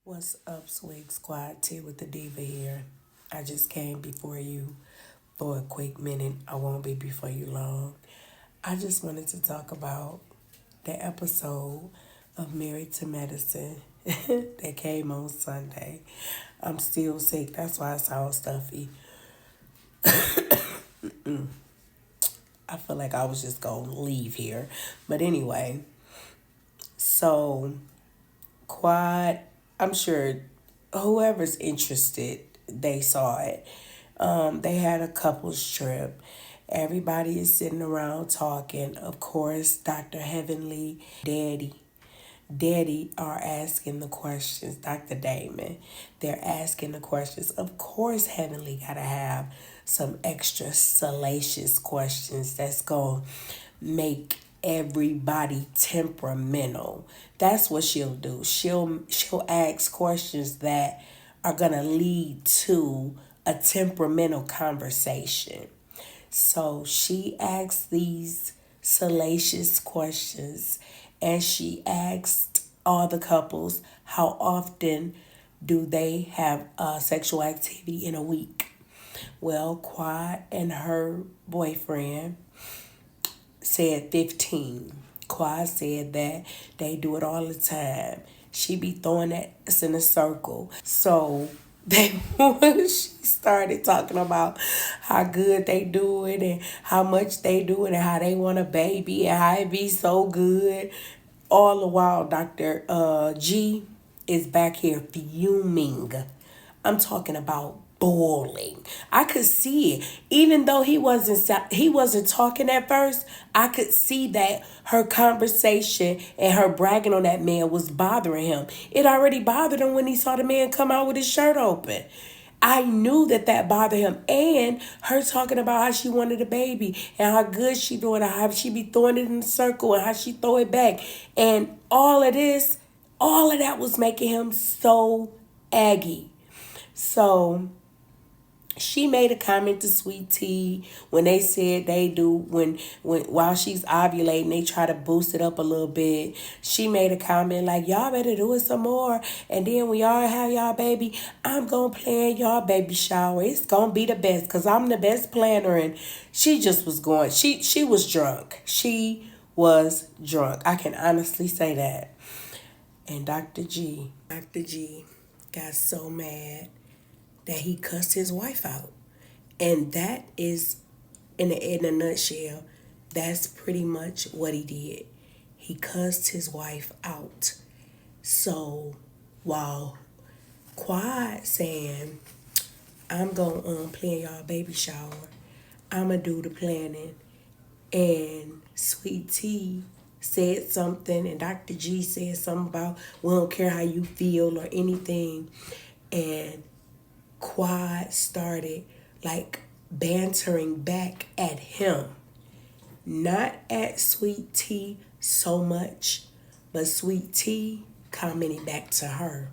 What's up, Swig Squad? T with the Diva here. I just came before you for a quick minute. I won't be before you long. I just wanted to talk about the episode of Married to Medicine that came on Sunday. I'm still sick. That's why I sound stuffy. I feel like I was just going to leave here. But anyway, so Quad, I'm sure whoever's interested, they saw it. They had a couples trip. Everybody is sitting around talking. Of course, Dr. Heavenly, Daddy are asking the questions. Dr. Damon, they're asking the questions. Of course, Heavenly got to have some extra salacious questions that's going to make everybody temperamental. That's what she'll do. She'll ask questions that are going to lead to a temperamental conversation. So she asks these salacious questions, and she asked all the couples how often do they have sexual activity in a week. Well, Quad and her boyfriend said 15. Quad said that they do it all the time. She be throwing us in a circle. So they she started talking about how good they do it and how much they do it and how they want a baby and how it be so good. All the while, Dr. G is back here fuming. I'm talking about boiling. I could see it. Even though he wasn't talking at first, I could see that her conversation and her bragging on that man was bothering him. It already bothered him when he saw the man come out with his shirt open. I knew that bothered him, and her talking about how she wanted a baby and how good she doing it, how she be throwing it in a circle and how she throw it back, and all of that was making him so aggy. So she made a comment to Sweet Tea when they said they do when while she's ovulating they try to boost it up a little bit. She made a comment like, y'all better do it some more, and then when y'all have y'all baby, I'm gonna plan y'all baby shower. It's gonna be the best because I'm the best planner. And she just was going, she was drunk. She was drunk, I can honestly say that. And Dr. G got so mad that he cussed his wife out. And that is, in a nutshell, that's pretty much what he did. He cussed his wife out. So while Quad saying, I'm going to plan y'all baby shower, I'm going to do the planning, and Sweet Tea said something, and Dr. G said something about, we don't care how you feel or anything. And Quad started like bantering back at him. Not at Sweet Tea so much, but Sweet Tea commenting back to her.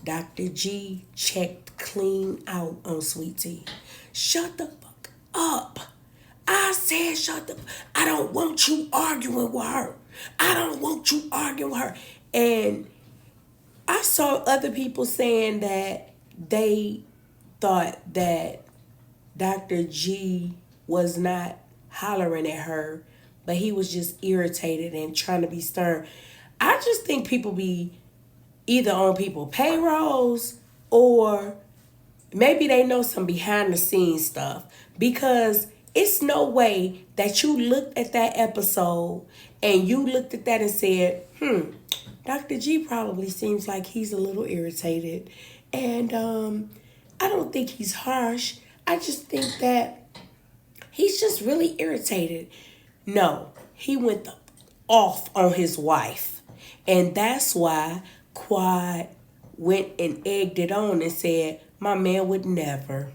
Dr. G checked clean out on Sweet Tea. Shut the fuck up. I said shut the. I don't want you arguing with her. I don't want you arguing with her. And I saw other people saying that they thought that Dr. G was not hollering at her, but he was just irritated and trying to be stern. I just think people be either on people payrolls or maybe they know some behind the scenes stuff, because it's no way that you looked at that episode and you looked at that and said, Dr. G probably seems like he's a little irritated. And I don't think he's harsh. I just think that he's just really irritated. No, he went off on his wife. And that's why Quad went and egged it on and said, my man would never.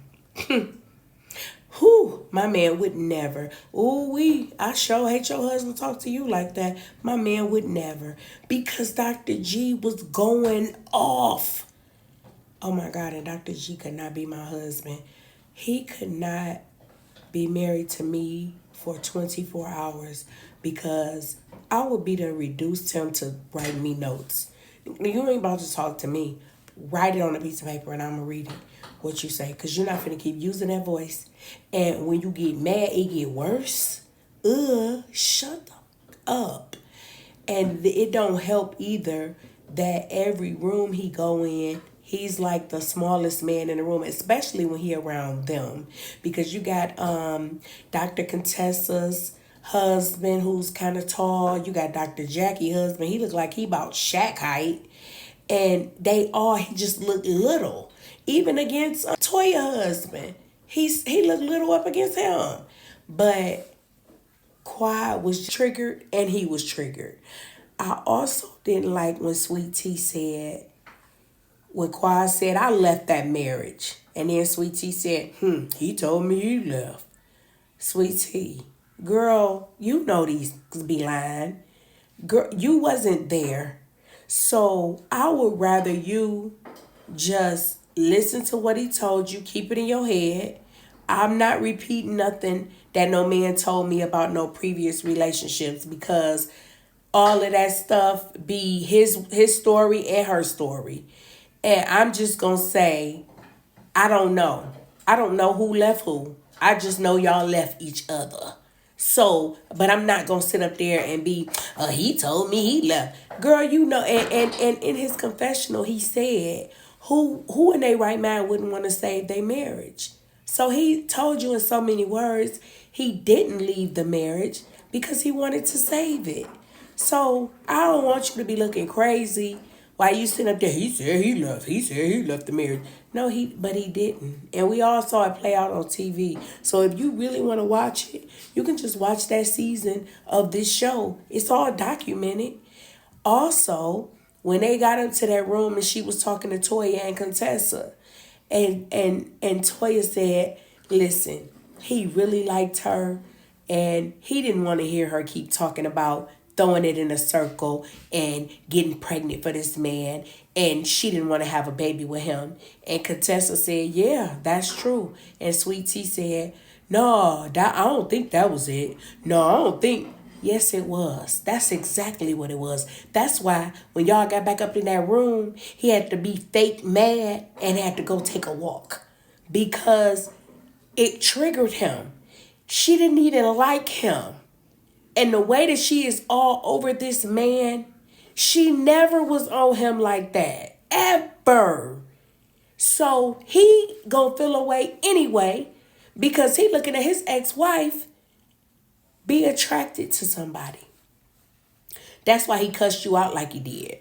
Who? My man would never. Ooh, I sure hate your husband talk to you like that. My man would never. Because Dr. G was going off. Oh my God, and Dr. G could not be my husband. He could not be married to me for 24 hours because I would be to reduce him to write me notes. You ain't about to talk to me. Write it on a piece of paper and I'm going to read it, what you say. Because you're not going to keep using that voice. And when you get mad, it get worse. Shut the up. And it don't help either that every room he go in, he's like the smallest man in the room, especially when he around them. Because you got Dr. Contessa's husband who's kind of tall. You got Dr. Jackie husband. He look like he about Shaq height. And he just looked little. Even against Toya husband. He looked little up against him. But Quad was triggered and he was triggered. I also didn't like when Sweet Tea said, when Quad said, I left that marriage. And then Sweet Tea said, he told me he left. Sweet Tea, girl, you know these be lying. Girl, you wasn't there. So I would rather you just listen to what he told you, keep it in your head. I'm not repeating nothing that no man told me about no previous relationships, because all of that stuff be his story and her story. And I'm just going to say, I don't know. I don't know who left who. I just know y'all left each other. So, but I'm not going to sit up there and be, he told me he left. Girl, you know, and in his confessional, he said, who in their right mind wouldn't want to save their marriage? So he told you in so many words, he didn't leave the marriage because he wanted to save it. So I don't want you to be looking crazy while you sitting up there. He said he left. He said he left the marriage. No, but he didn't. And we all saw it play out on TV. So if you really want to watch it, you can just watch that season of this show. It's all documented. Also, when they got into that room and she was talking to Toya and Contessa, and Toya said, listen, he really liked her and he didn't want to hear her keep talking about throwing it in a circle and getting pregnant for this man, and she didn't want to have a baby with him. And Contessa said, yeah, that's true. And Sweet Tea said, no, I don't think that was it. No, I don't think. Yes, it was. That's exactly what it was. That's why when y'all got back up in that room, he had to be fake mad and had to go take a walk because it triggered him. She didn't even like him. And the way that she is all over this man, she never was on him like that. Ever. So he gonna feel away anyway because he looking at his ex-wife be attracted to somebody. That's why he cussed you out like he did.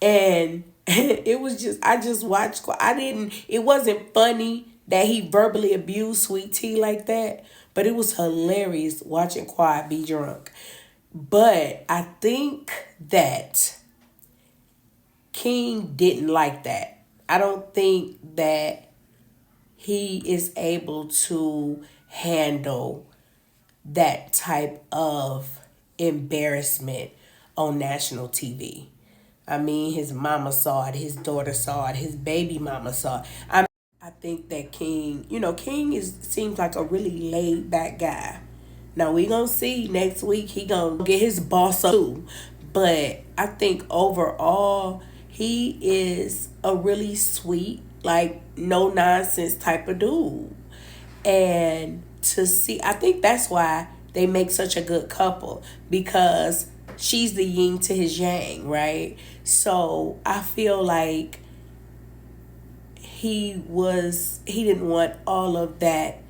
And it was just, I just watched, it wasn't funny that he verbally abused Sweet Tea like that, but it was hilarious watching Quad be drunk. But I think that King didn't like that. I don't think that he is able to handle that type of embarrassment on national TV. I mean, his mama saw it, his daughter saw it, his baby mama saw it. I think that King, King seems like a really laid back guy. Now we gonna see next week he gonna get his boss up too. But I think overall he is a really sweet, like no nonsense type of dude. And to see, I think that's why they make such a good couple, because she's the yin to his yang, right? So I feel like he didn't want all of that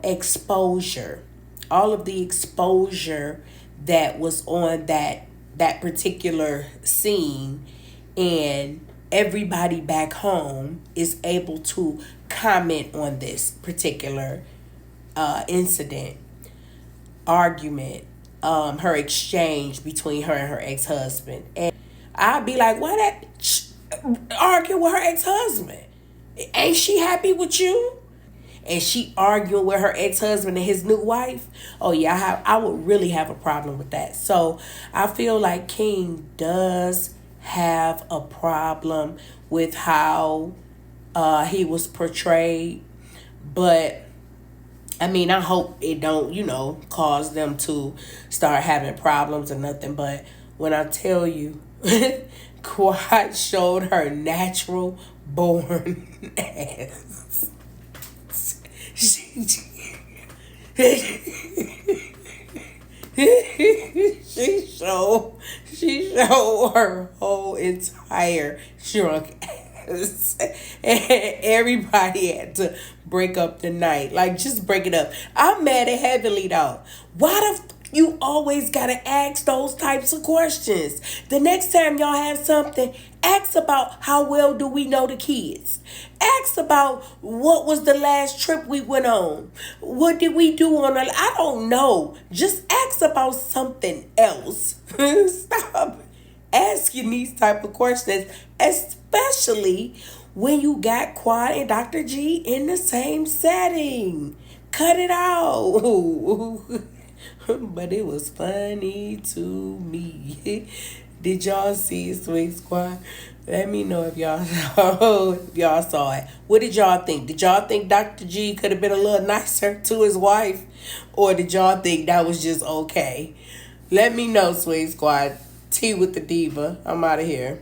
exposure, all of the exposure that was on that particular scene, and everybody back home is able to comment on this particular incident, argument, her exchange between her and her ex-husband. And I'd be like, why that argue with her ex-husband? Ain't she happy with you? And she arguing with her ex-husband and his new wife. Oh yeah, I would really have a problem with that. So I feel like King does have a problem with how he was portrayed. But I mean, I hope it don't, cause them to start having problems or nothing. But when I tell you, Quad showed her natural born ass. She, she showed her whole entire shrunk ass. And everybody had to break up the night. Like, just break it up. I'm mad at Heavenly though. Why the you always gotta ask those types of questions? The next time y'all have something, ask about how well do we know the kids. Ask about what was the last trip we went on. What did we do on I don't know. Just ask about something else. Stop asking these type of questions, especially when you got Quad and Dr. G in the same setting. Cut it out. But it was funny to me. Did y'all see Swing Squad? Let me know if y'all saw it. What did y'all think? Did y'all think Dr. G could have been a little nicer to his wife? Or did y'all think that was just okay? Let me know, Swing Squad. T with the diva. I'm out of here.